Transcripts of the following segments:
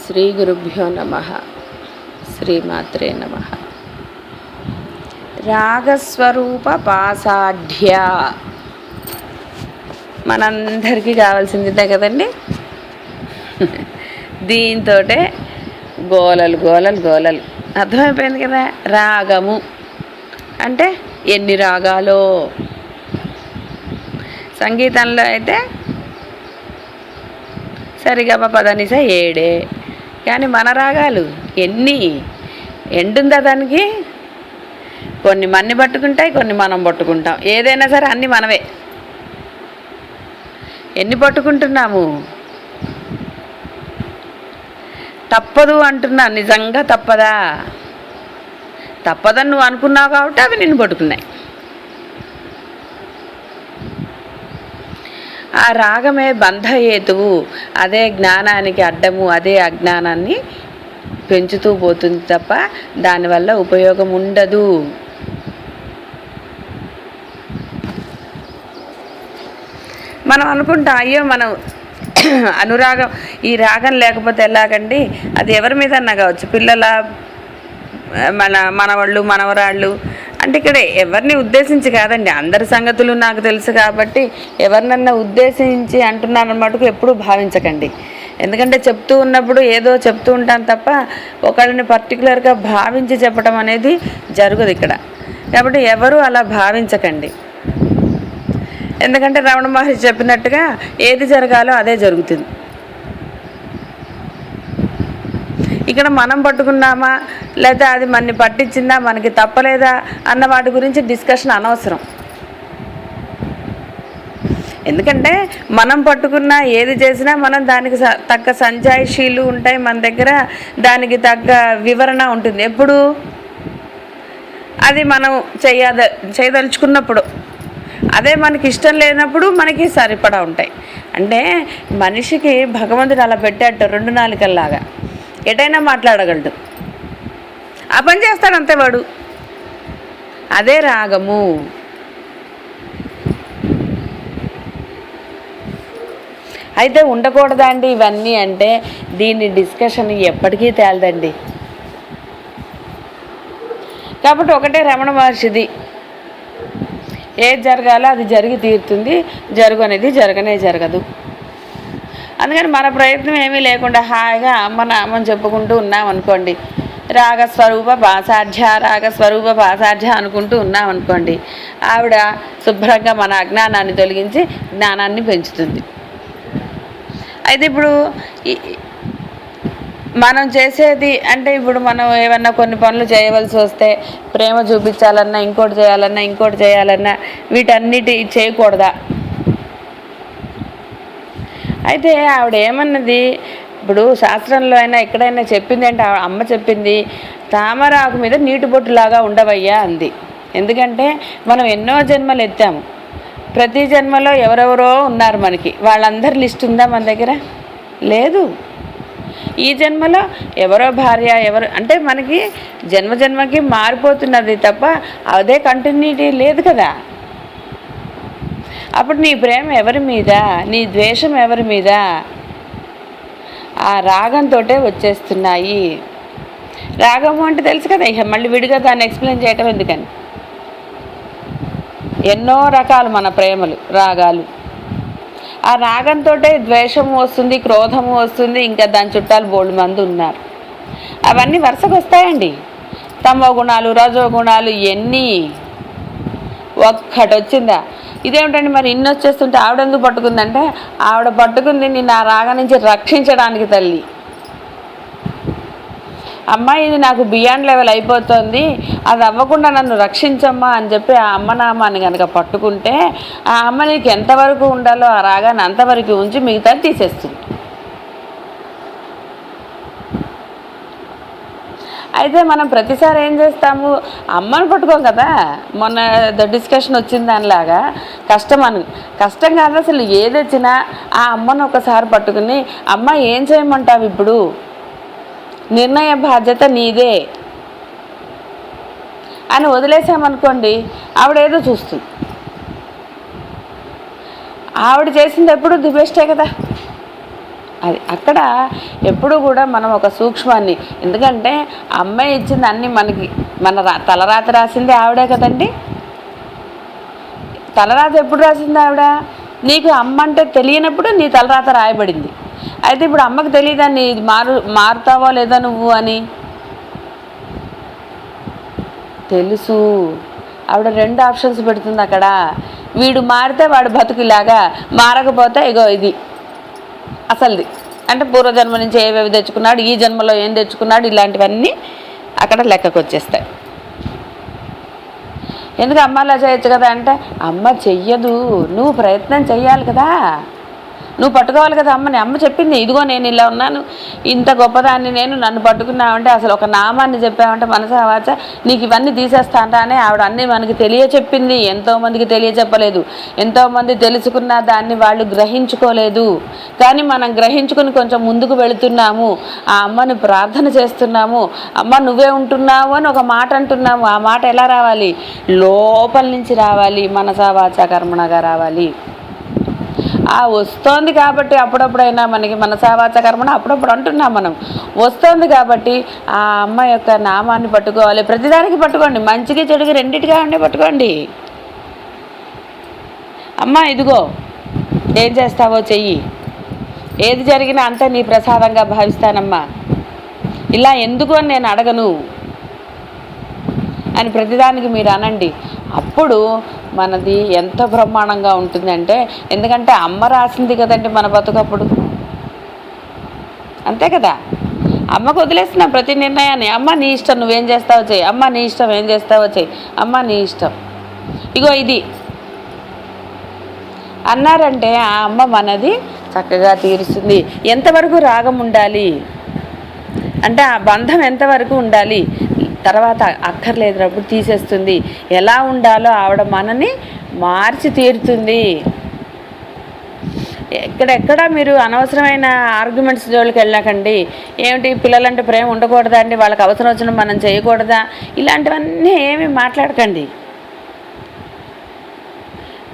శ్రీ గురుభ్యో నమః. శ్రీమాత్రే నమః. రాగస్వరూప పాసాఢ్య మనందరికీ కావాల్సిందే కదండి. దీంతో గోలలు గోలలు గోలలు అర్థమైపోయింది కదా. రాగము అంటే ఎన్ని రాగాలో. సంగీతంలో అయితే సరిగమ పదనిస 7, కానీ మన రాగాలు ఎన్ని ఎండుందా దానికి. కొన్ని మన్ని పట్టుకుంటాయి, కొన్ని మనం పట్టుకుంటాం. ఏదైనా సరే అన్నీ మనవే. ఎన్ని పట్టుకుంటున్నాము. తప్పదు అంటున్నా, నిజంగా తప్పదా? తప్పదని నువ్వు అనుకున్నావు కాబట్టి అవి నిన్ను పట్టుకున్నాయి. ఆ రాగమే బంధహేతువు, అదే జ్ఞానానికి అడ్డము, అదే అజ్ఞానాన్ని పెంచుతూ పోతుంది తప్ప దానివల్ల ఉపయోగం ఉండదు. మనం అనుకుంటాం, అయ్యో మనం అనురాగం, ఈ రాగం లేకపోతే ఎలాగండి. అది ఎవరి మీద అన్నా కావచ్చు, పిల్లల, మనవాళ్ళు మనవరాళ్ళు అంటే ఇక్కడ ఎవరిని ఉద్దేశించి కాదండి. అందరి సంగతులు నాకు తెలుసు కాబట్టి ఎవరినన్నా ఉద్దేశించి అంటున్నాను మటుకు ఎప్పుడూ భావించకండి. ఎందుకంటే చెప్తూ ఉన్నప్పుడు ఏదో చెప్తూ ఉంటాను తప్ప ఒకళ్ళని పర్టికులర్గా భావించి చెప్పడం అనేది జరగదు ఇక్కడ. కాబట్టి ఎవరు అలా భావించకండి. ఎందుకంటే రమణ మహర్షి చెప్పినట్టుగా ఏది జరగాలో అదే జరుగుతుంది. ఇక్కడ మనం పట్టుకున్నామా లేదా అది మనని పట్టించిందా, మనకి తప్పలేదా అన్న వాటి గురించి డిస్కషన్ అనవసరం. ఎందుకంటే మనం పట్టుకున్నా ఏది చేసినా మనం దానికి తగ్గ సంజాయిషీలు ఉంటాయి మన దగ్గర, దానికి తగ్గ వివరణ ఉంటుంది. ఎప్పుడు అది మనం చేయదలుచుకున్నప్పుడు. అదే మనకి ఇష్టం లేనప్పుడు మనకి సరిపడా ఉంటాయి. అంటే మనిషికి భగవంతుడు అలా పెట్టాడు 2 నాలుకల్లాగా. ఎటైనా మాట్లాడగలడు, ఆ పని చేస్తాడు అంతే వాడు. అదే రాగము. అయితే ఉండకూడదా అండి ఇవన్నీ అంటే దీని డిస్కషన్ ఎప్పటికీ తేలదండి. కాబట్టి ఒకటే రమణ మహర్షిది, ఏది జరగాలో అది జరిగి తీరుతుంది, జరుగు అనేది జరగనే జరగదు. అందుకని మన ప్రయత్నం ఏమీ లేకుండా హాయిగా అమ్మ నామని చెప్పుకుంటూ ఉన్నామనుకోండి, రాగస్వరూప పాసాఢ్య రాగస్వరూప పాసాఢ్య అనుకుంటూ ఉన్నామనుకోండి, ఆవిడ శుభ్రంగా మన అజ్ఞానాన్ని తొలగించి జ్ఞానాన్ని పెంచుతుంది. అయితే ఇప్పుడు మనం చేసేది అంటే ఇప్పుడు మనం ఏమన్నా కొన్ని పనులు చేయవలసి వస్తే, ప్రేమ చూపించాలన్నా, ఇంకోటి చేయాలన్నా, ఇంకోటి చేయాలన్నా వీటన్నిటి చేయకూడదా? అయితే ఆవిడ ఏమన్నది, ఇప్పుడు శాస్త్రంలో అయినా ఎక్కడైనా చెప్పింది అంటే అమ్మ చెప్పింది, తామరాకు మీద నీటి బొట్టులాగా ఉండవయ్యా అంది. ఎందుకంటే మనం ఎన్నో జన్మలు ఎత్తాము, ప్రతి జన్మలో ఎవరెవరో ఉన్నారు మనకి. వాళ్ళందరి లిస్ట్ ఉందా మన దగ్గర? లేదు. ఈ జన్మలో ఎవరో భార్య, ఎవరు అంటే మనకి జన్మకి మారిపోతున్నది తప్ప అదే కంటిన్యూటీ లేదు కదా. అప్పుడు నీ ప్రేమ ఎవరి మీద, నీ ద్వేషం ఎవరి మీద? ఆ రాగంతో వచ్చేస్తున్నాయి. రాగము అంటే తెలుసు కదా, ఇక మళ్ళీ విడిగా దాన్ని ఎక్స్ప్లెయిన్ చేయటం ఎందుకని. ఎన్నో రకాలు మన ప్రేమలు, రాగాలు. ఆ రాగంతో ద్వేషము వస్తుంది, క్రోధము వస్తుంది, ఇంకా దాని చుట్టాలు బోల్డ్ మంది ఉన్నారు. అవన్నీ వరుసకు వస్తాయండి. తమో గుణాలు, రజో గుణాలు ఎన్ని, ఒక్కటి వచ్చిందా? ఇదేమిటండి మరి ఇన్ని వచ్చేస్తుంటే ఆవిడెందుకు పట్టుకుందంటే, ఆవిడ పట్టుకుంది నిన్ను ఆ రాగం నుంచి రక్షించడానికి తల్లి. అమ్మ ఇది నాకు బియాండ్ లెవెల్ అయిపోతుంది, అది అవ్వకుండా నన్ను రక్షించమ్మా అని చెప్పి ఆ అమ్మనామాన్ని కనుక పట్టుకుంటే ఆ అమ్మ నీకు ఎంతవరకు ఉండాలో ఆ రాగాన్ని అంతవరకు ఉంచి మిగతా తీసేస్తుంది. అయితే మనం ప్రతిసారి ఏం చేస్తాము, అమ్మను పట్టుకోం కదా. మొన్న డిస్కషన్ వచ్చింది దానిలాగా కష్టం కాదు అసలు. ఏది వచ్చినా ఆ అమ్మను ఒకసారి పట్టుకుని, అమ్మ ఏం చేయమంటావు ఇప్పుడు, నిర్ణయ బాధ్యత నీదే అని వదిలేసామనుకోండి, ఆవిడేదో చూస్తుంది. ఆవిడ చేసింది ఎప్పుడు ది బెస్టే కదా. అది అక్కడ ఎప్పుడు కూడా మనం ఒక సూక్ష్మాన్ని, ఎందుకంటే అమ్మాయి ఇచ్చింది అన్నీ మనకి, మన తలరాత రాసింది ఆవిడే కదండి. తలరాత ఎప్పుడు రాసింది ఆవిడ? నీకు అమ్మ అంటే తెలియనప్పుడు నీ తలరాత రాయబడింది. అయితే ఇప్పుడు అమ్మకు తెలియదా నీ మారుతావో లేదా నువ్వు అని? తెలుసు. ఆవిడ 2 ఆప్షన్స్ పెడుతుంది అక్కడ. వీడు మారితే వాడు బతుకులాగా, మారకపోతే ఇగో ఇది అసలుది, అంటే పూర్వజన్మ నుంచి ఏవేవి తెచ్చుకున్నాడు, ఈ జన్మలో ఏం తెచ్చుకున్నాడు, ఇలాంటివన్నీ అక్కడ లెక్కకు వచ్చేస్తాయి. ఎందుకు అమ్మ అలా చేయొచ్చు కదా అంటే, అమ్మ చెయ్యదు, నువ్వు ప్రయత్నం చెయ్యాలి కదా, నువ్వు పట్టుకోవాలి కదా అమ్మని. అమ్మ చెప్పింది, ఇదిగో నేను ఇలా ఉన్నాను, ఇంత గొప్పదాన్ని నేను, నన్ను పట్టుకున్నావంటే, అసలు ఒక నామాన్ని చెప్పావంటే మనసా వాచ నీకు ఇవన్నీ తీసేస్తాంటా అని ఆవిడ అన్నీ మనకి తెలియచెప్పింది. ఎంతోమందికి తెలియచెప్పలేదు, ఎంతోమంది తెలుసుకున్న దాన్ని వాళ్ళు గ్రహించుకోలేదు. కానీ మనం గ్రహించుకుని కొంచెం ముందుకు వెళుతున్నాము, ఆ అమ్మని ప్రార్థన చేస్తున్నాము, అమ్మ నువ్వే ఉంటున్నావు అని ఒక మాట అంటున్నాము. ఆ మాట ఎలా రావాలి? లోపల నుంచి రావాలి, మనసా వాచ కర్మణగా రావాలి. వస్తోంది కాబట్టి అప్పుడప్పుడైనా మనకి మనసావాచ కర్మణ అప్పుడప్పుడు అంటున్నాం మనం, వస్తోంది కాబట్టి ఆ అమ్మ యొక్క నామాన్ని పట్టుకోవాలి. ప్రతిదానికి పట్టుకోండి, మంచికి చెడుకి రెండింటిగా ఉండే పట్టుకోండి. అమ్మ ఇదిగో ఏం చేస్తావో చెయ్యి, ఏది జరిగినా అంతా నీ ప్రసాదంగా భావిస్తానమ్మా, ఇలా ఎందుకు అని నేను అడగను అని ప్రతిదానికి మీరు అనండి. అప్పుడు మనది ఎంత బ్రహ్మాండంగా ఉంటుందంటే, ఎందుకంటే అమ్మ రాసింది కదండి మన బతుకప్పుడు, అంతే కదా. అమ్మకు వదిలేస్తున్నాం ప్రతి నిర్ణయాన్ని. అమ్మ నీ ఇష్టం, నువ్వేం చేస్తావో చెయ్యి, అమ్మ నీ ఇష్టం, ఏం చేస్తావో చెయ్యి, అమ్మ నీ ఇష్టం, ఇగో ఇది అన్నారంటే ఆ అమ్మ మనది చక్కగా తీరుస్తుంది. ఎంతవరకు రాగం ఉండాలి అంటే, ఆ బంధం ఎంతవరకు ఉండాలి, తర్వాత అక్కర్లేదునప్పుడు తీసేస్తుంది. ఎలా ఉండాలో ఆవిడ మనని మార్చి తీరుతుంది. ఎక్కడెక్కడ మీరు అనవసరమైన ఆర్గ్యుమెంట్స్ జోలికి వెళ్ళకండి. ఏమిటి పిల్లలంటే ప్రేమ ఉండకూడదా అండి, వాళ్ళకి అవసరం వచ్చిన మనం చేయకూడదా, ఇలాంటివన్నీ ఏమీ మాట్లాడకండి.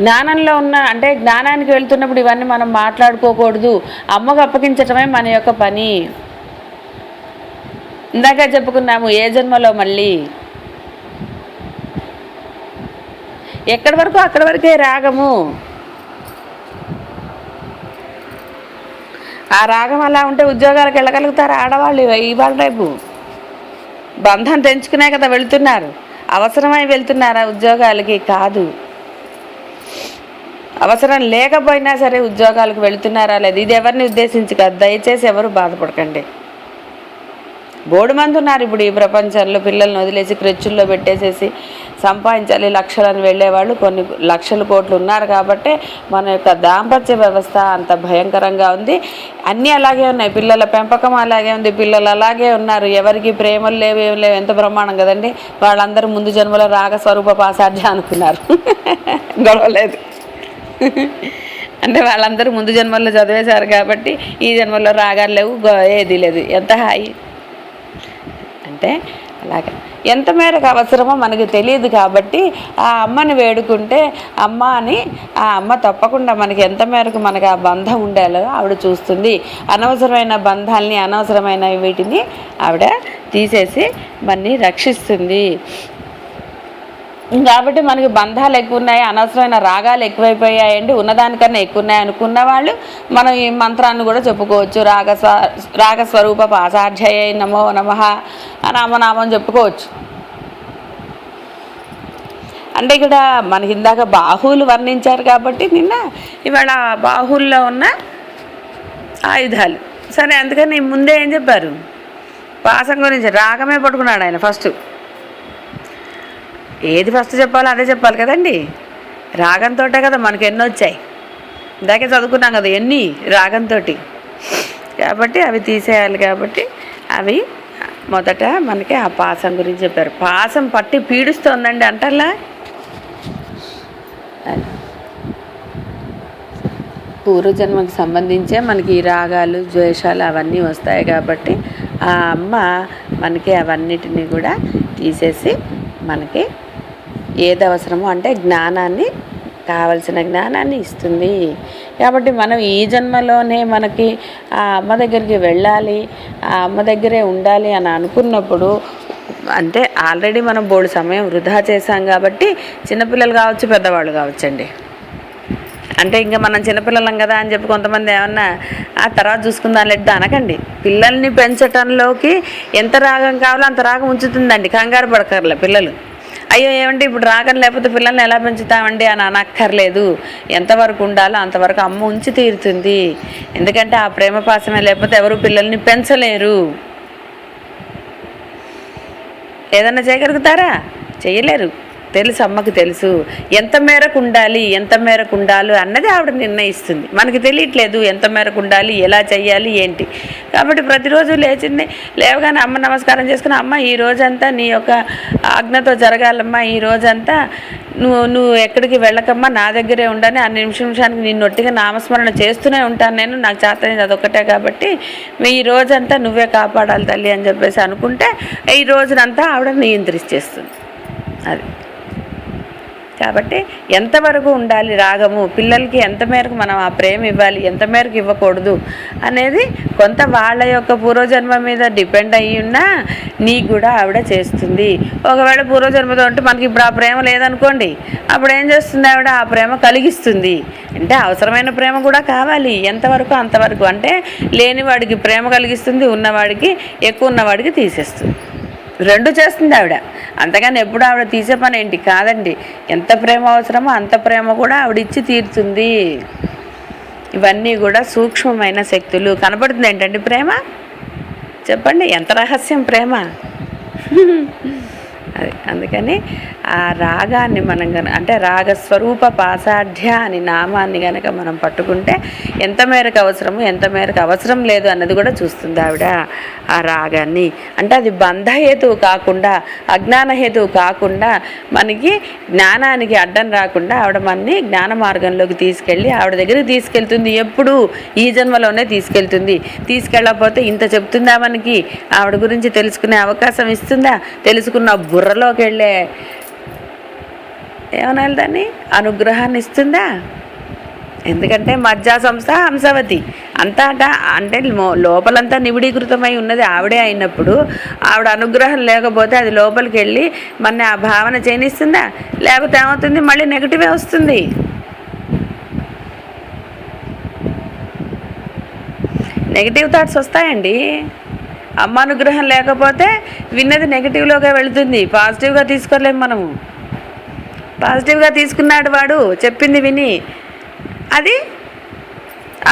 జ్ఞానంలో ఉన్న అంటే జ్ఞానానికి వెళ్తున్నప్పుడు ఇవన్నీ మనం మాట్లాడుకోకూడదు. అమ్మకు అప్పగించటమే మన యొక్క పని. ఇందాక చెప్పుకున్నాము, ఏ జన్మలో మళ్ళీ ఎక్కడి వరకు అక్కడి వరకే రాగము. ఆ రాగం అలా ఉంటే ఉద్యోగాలకు వెళ్ళగలుగుతారు ఆడవాళ్ళు. ఇవాళ రేపు బంధం తెంచుకునే కదా వెళుతున్నారు, అవసరమై వెళ్తున్నారా ఉద్యోగాలకి? కాదు, అవసరం లేకపోయినా సరే ఉద్యోగాలకు వెళుతున్నారా లేదు, ఇది ఎవరిని ఉద్దేశించి కాదు. దయచేసి ఎవరు బాధపడకండి. బోడు మంది ఉన్నారు ఇప్పుడు ఈ ప్రపంచంలో, పిల్లల్ని వదిలేసి క్రెచ్చుల్లో పెట్టేసేసి సంపాదించాలి లక్షలను వెళ్ళేవాళ్ళు కొన్ని లక్షల కోట్లు ఉన్నారు. కాబట్టి మన యొక్క దాంపత్య వ్యవస్థ అంత భయంకరంగా ఉంది. అన్నీ అలాగే ఉన్నాయి, పిల్లల పెంపకం అలాగే ఉంది, పిల్లలు అలాగే ఉన్నారు, ఎవరికి ప్రేమలు లేవు, ఏం లేవు. ఎంత బ్రహ్మాండం కదండి. వాళ్ళందరూ ముందు జన్మలో రాగస్వరూప పాసాధ్య అనుకున్నారు, గొడవలేదు. అంటే వాళ్ళందరూ ముందు జన్మల్లో చదివేశారు కాబట్టి ఈ జన్మల్లో రాగాలు లేవు, ఏది లేదు. ఎంత హాయి అంటే అలాగే. ఎంత మేరకు అవసరమో మనకి తెలియదు కాబట్టి ఆ అమ్మని వేడుకుంటే అమ్మ అని ఆ అమ్మ తప్పకుండా మనకి ఎంత మేరకు మనకి ఆ బంధం ఉండాలో ఆవిడ చూస్తుంది. అనవసరమైన బంధాలని, అనవసరమైన వీటిని ఆవిడ తీసేసి మనని రక్షిస్తుంది. కాబట్టి మనకి బంధాలు ఎక్కువ ఉన్నాయి, అనవసరమైన రాగాలు ఎక్కువైపోయాయండి, ఉన్నదానికన్నా ఎక్కువ ఉన్నాయి అనుకున్న వాళ్ళు మనం ఈ మంత్రాన్ని కూడా చెప్పుకోవచ్చు. రాగస్వరూప పాసాధ్యయ నమో నమః నామనామం చెప్పుకోవచ్చు. అంటే ఇక్కడ మనకి ఇందాక బాహువులు వర్ణించారు కాబట్టి నిన్న ఇవాళ బాహువుల్లో ఉన్న ఆయుధాలు. సరే, అందుకని ముందే ఏం చెప్పారు, పాసం గురించి. రాగమే పట్టుకున్నాడు ఆయన ఫస్ట్. ఏది ఫస్ట్ చెప్పాలో అదే చెప్పాలి కదండి. రాగంతో కదా మనకు ఎన్ని వచ్చాయి, ఇందాకే చదువుకున్నాం కదా ఎన్ని రాగంతో. కాబట్టి అవి తీసేయాలి. కాబట్టి అవి మొదట మనకి ఆ పాసం గురించి చెప్పారు. పాసం పట్టి పీడుస్తోందండి అంటల్లా. పూర్వజన్మకు సంబంధించే మనకి ఈ రాగాలు ద్వేషాలు అవన్నీ వస్తాయి. కాబట్టి ఆ అమ్మ మనకి అవన్నిటినీ కూడా తీసేసి మనకి ఏది అవసరమో అంటే జ్ఞానాన్ని కావలసిన జ్ఞానాన్ని ఇస్తుంది. కాబట్టి మనం ఈ జన్మలోనే మనకి ఆ అమ్మ దగ్గరికి వెళ్ళాలి, ఆ అమ్మ దగ్గరే ఉండాలి అని అనుకున్నప్పుడు, అంటే ఆల్రెడీ మనం బోల్డు సమయం వృధా చేశాం కాబట్టి చిన్నపిల్లలు కావచ్చు, పెద్దవాళ్ళు కావచ్చండి. అంటే ఇంకా మనం చిన్నపిల్లలం కదా అని చెప్పి కొంతమంది ఏమన్నా ఆ తర్వాత చూసుకుందాం లేదు అనకండి. పిల్లల్ని పెంచటంలోకి ఎంత రాగం కావాలో అంత రాగం ఉంచుతుందండి. కంగారు పడకర్లే పిల్లలు. అయ్యో ఏమంటే ఇప్పుడు రాగం లేకపోతే పిల్లల్ని ఎలా పెంచుతామండి అని అనక్కర్లేదు. ఎంతవరకు ఉండాలో అంతవరకు అమ్మ ఉంచి తీరుతుంది. ఎందుకంటే ఆ ప్రేమ పాసమే లేకపోతే ఎవరు పిల్లల్ని పెంచలేరు. ఏదన్నా చేయగలుగుతారా? చేయలేరు. తెలుసు, అమ్మకి తెలుసు ఎంత మేరకు ఉండాలి, ఎంత మేరకు ఉండాలి అన్నది ఆవిడ నిర్ణయిస్తుంది. మనకి తెలియట్లేదు ఎంత మేరకు ఉండాలి, ఎలా చెయ్యాలి, ఏంటి. కాబట్టి ప్రతిరోజు లేవగానే అమ్మ నమస్కారం చేసుకుని, అమ్మ ఈ రోజంతా నీ యొక్క ఆజ్ఞతో జరగాలమ్మా, ఈ రోజంతా నువ్వు ఎక్కడికి వెళ్ళకమ్మా, నా దగ్గరే ఉండని, ఆ నిమిషానికి నిన్ను ఒట్టిగా నామస్మరణ చేస్తూనే ఉంటాను నేను, నాకు చేతనేది అదొక్కటే కాబట్టి ఈ రోజంతా నువ్వే కాపాడాలి తల్లి అని చెప్పేసి అనుకుంటే ఈ రోజునంతా ఆవిడ నియంత్రించేస్తుంది. అది కాబట్టి ఎంతవరకు ఉండాలి రాగము, పిల్లలకి ఎంత మేరకు మనం ఆ ప్రేమ ఇవ్వాలి, ఎంత మేరకు ఇవ్వకూడదు అనేది కొంత వాళ్ళ యొక్క పూర్వజన్మ మీద డిపెండ్ అయ్యి ఉన్నా నీకు కూడా ఆవిడ చేస్తుంది. ఒకవేళ పూర్వజన్మతో ఉంటే మనకి ఇప్పుడు ఆ ప్రేమ లేదనుకోండి, అప్పుడు ఏం చేస్తుంది ఆవిడ? ఆ ప్రేమ కలిగిస్తుంది. అంటే అవసరమైన ప్రేమ కూడా కావాలి, ఎంతవరకు అంతవరకు. అంటే లేనివాడికి ప్రేమ కలిగిస్తుంది, ఉన్నవాడికి ఎక్కువ ఉన్నవాడికి తీసేస్తుంది. రెండు చేస్తుంది ఆవిడ. అంతగాని ఎప్పుడు ఆవిడ తీసే పని ఏంటి కాదండి. ఎంత ప్రేమ అవసరమో అంత ప్రేమ కూడా ఆవిడ ఇచ్చి తీరుతుంది. ఇవన్నీ కూడా సూక్ష్మమైన శక్తులు. కనపడుతుంది ఏంటండి ప్రేమ? చెప్పండి, ఎంత రహస్యం ప్రేమ. అది అందుకని ఆ రాగాన్ని మనం అంటే రాగస్వరూప పాసాఢ్య అని నామాన్ని కనుక మనం పట్టుకుంటే ఎంత మేరకు అవసరము, ఎంత మేరకు అవసరం లేదు అన్నది కూడా చూస్తుంది ఆవిడ ఆ రాగాన్ని. అంటే అది బంధహేతువు కాకుండా, అజ్ఞానహేతువు కాకుండా, మనకి జ్ఞానానికి అడ్డం రాకుండా ఆవిడ మనని జ్ఞాన మార్గంలోకి తీసుకెళ్ళి ఆవిడ దగ్గరికి తీసుకెళ్తుంది. ఎప్పుడు? ఈ జన్మలోనే తీసుకెళ్తుంది. తీసుకెళ్ళకపోతే ఇంత చెప్తుందా మనకి? ఆవిడ గురించి తెలుసుకునే అవకాశం ఇస్తుందా? తెలుసుకున్న బుర్రలోకి వెళ్ళే ఏమనాలి దాన్ని, అనుగ్రహాన్ని ఇస్తుందా? ఎందుకంటే మజ్జా సంస్థ హంసవతి అంతా అంటే లోపలంతా నిబిడీకృతమై ఉన్నది ఆవిడే అయినప్పుడు ఆవిడ అనుగ్రహం లేకపోతే అది లోపలికి వెళ్ళి మన ఆ భావన చేయనిస్తుందా? లేకపోతే ఏమవుతుంది? మళ్ళీ నెగిటివే వస్తుంది. నెగిటివ్ థాట్స్ వస్తాయండి. అమ్మ అనుగ్రహం లేకపోతే విన్నది నెగిటివ్లోగా వెళుతుంది. పాజిటివ్గా తీసుకోలేము మనము. పాజిటివ్గా తీసుకున్నాడు వాడు చెప్పింది విని, అది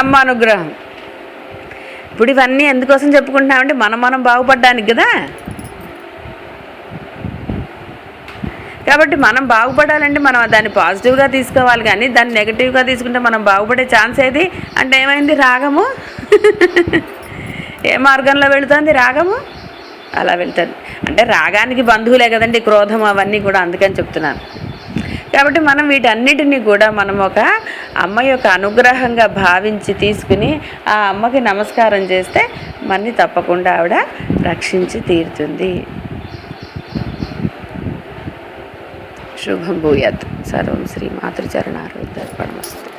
అమ్మ అనుగ్రహం. ఇప్పుడు ఇవన్నీ ఎందుకోసం చెప్పుకుంటున్నామంటే మనం బాగుపడడానికి కదా. కాబట్టి మనం బాగుపడాలంటే మనం దాన్ని పాజిటివ్గా తీసుకోవాలి, కానీ దాన్ని నెగిటివ్గా తీసుకుంటే మనం బాగుపడే ఛాన్స్ ఏది అంటే ఏమైంది? రాగము. ఏ మార్గంలో వెళుతుంది రాగము? అలా వెళ్తుంది. అంటే రాగానికి బంధువులే కదండి క్రోధం అవన్నీ కూడా, అందుకని చెప్తున్నాను. కాబట్టి మనం వీటన్నిటినీ కూడా మనం ఒక అమ్మ యొక్క అనుగ్రహంగా భావించి తీసుకుని ఆ అమ్మకి నమస్కారం చేస్తే మనని తప్పకుండా ఆవిడ రక్షించి తీరుతుంది. శుభం భూయాత్. సర్వం శ్రీ మాతృచరణారవిందార్పణమస్తు.